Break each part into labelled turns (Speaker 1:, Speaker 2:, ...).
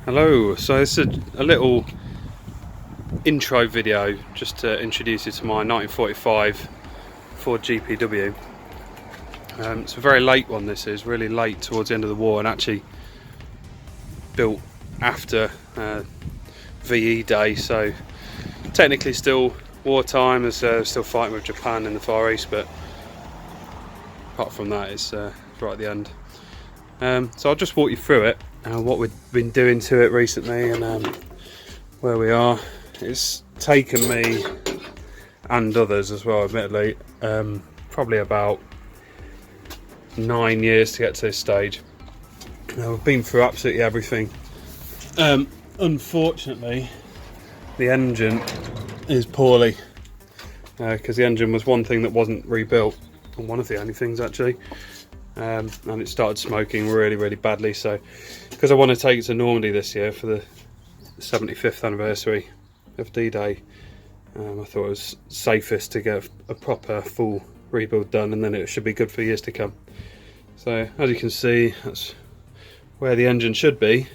Speaker 1: Hello, so this is a little intro video just to introduce you to my 1945 Ford GPW. It's a very late one, this is really late towards the end of the war, and actually built after VE Day, so technically still wartime, as still fighting with Japan in the Far East, but apart from that it's right at the end. So I'll just walk you through it, what we've been doing to it recently, and where we are. It's taken me, and others as well admittedly, probably about 9 years to get to this stage. We've been through absolutely everything. Unfortunately the engine is poorly, because the engine was one thing that wasn't rebuilt, and one of the only things actually. And it started smoking really badly, so because I want to take it to Normandy this year for the 75th anniversary of D-Day, I thought it was safest to get a proper full rebuild done, and then it should be good for years to come. So as you can see, that's where the engine should be.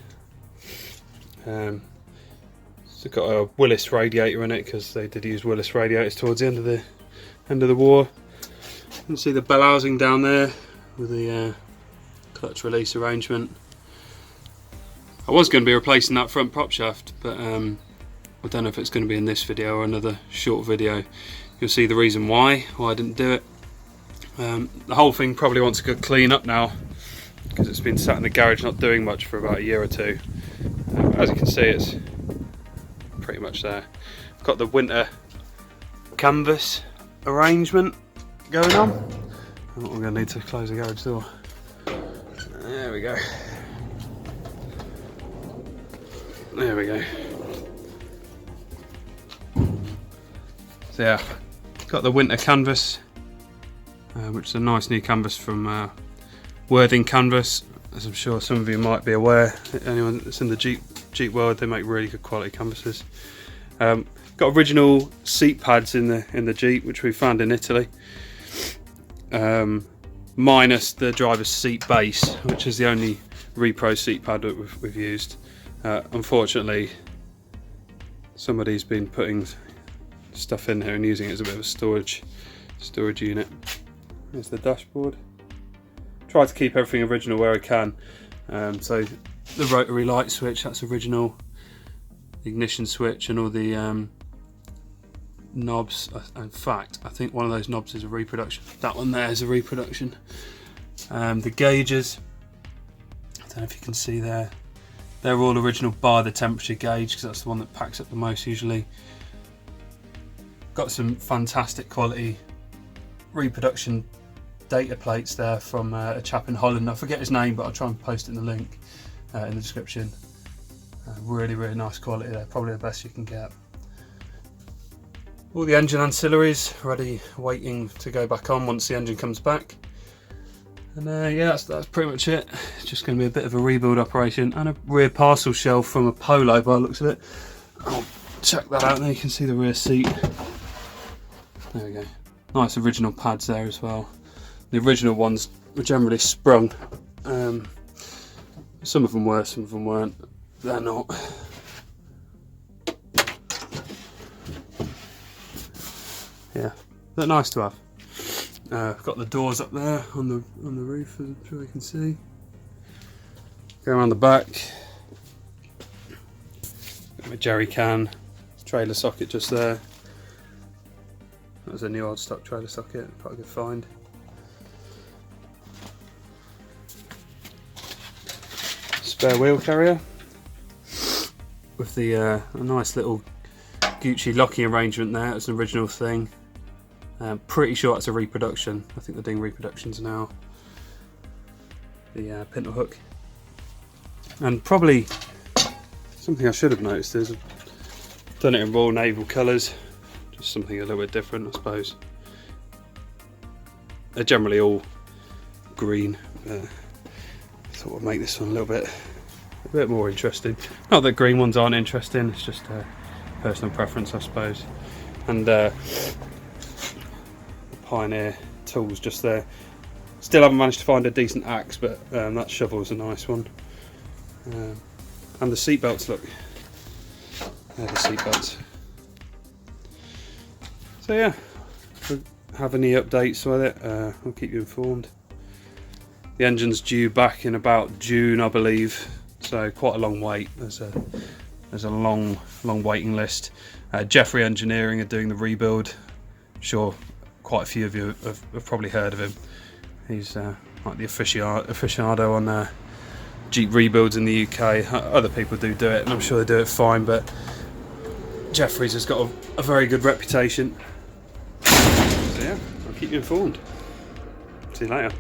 Speaker 1: It's got a Willis radiator in it, because they did use Willis radiators towards the end of the war. You can see the bell housing down there with the clutch release arrangement. I was going to be replacing that front prop shaft, but I don't know if it's going to be in this video or another short video. You'll see the reason why I didn't do it. The whole thing probably wants a good clean up now, because it's been sat in the garage not doing much for about a year or two. As you can see, it's pretty much there. I've got the winter canvas arrangement going on. I'm going to need to close the garage door. There we go. There we go. So yeah, got the winter canvas, which is a nice new canvas from Worthing Canvas. As I'm sure some of you might be aware, anyone that's in the Jeep world, they make really good quality canvases. Got original seat pads in the Jeep, which we found in Italy. Minus the driver's seat base, which is the only repro seat pad that we've used. Unfortunately, somebody's been putting stuff in here and using it as a bit of a storage unit. There's the dashboard. Try to keep everything original where I can. So the rotary light switch, that's original. The ignition switch and all the knobs. In fact, I think one of those knobs is a reproduction. That one there is a reproduction. The gauges, I don't know if you can see there, they're all original bar the temperature gauge, because that's the one that packs up the most usually. Got some fantastic quality reproduction data plates there from a chap in Holland. I forget his name, but I'll try and post it in the link in the description. Really nice quality there, probably the best you can get. All the engine ancillaries ready, waiting to go back on once the engine comes back. And yeah, that's pretty much it. It's just going to be a bit of a rebuild operation, and a rear parcel shelf from a Polo by the looks of it. I'll check that out. There you can see the rear seat. There we go. Nice original pads there as well. The original ones were generally sprung. Some of them were, some of them weren't. They're not. Yeah, they're nice to have. I've got the doors up there on the roof, as I'm sure you can see. Go around the back. Got my jerry can, trailer socket just there. That was a new old stock trailer socket, quite a good find. Spare wheel carrier with the a nice little Gucci locking arrangement there. It's an original thing. Pretty sure it's a reproduction. I think they're doing reproductions now. The pintle hook, and probably something I should have noticed is I've done it in Royal Naval colours, just something a little bit different, I suppose. They're generally all green. I thought I'd make this one a bit more interesting. Not that green ones aren't interesting, it's just personal preference, I suppose. And the Pioneer tools just there. Still haven't managed to find a decent axe, but that shovel's a nice one. And the seat belts, look. They're the seat belts. So yeah, if we have any updates with it, I'll keep you informed. The engine's due back in about June, I believe. So quite a long wait. There's a long waiting list. Jeffrey Engineering are doing the rebuild. I'm sure quite a few of you have probably heard of him. He's like the aficionado on Jeep rebuilds in the UK. Other people do it, and I'm sure they do it fine, but Jeffrey's has got a very good reputation. So yeah, I'll keep you informed. See you later.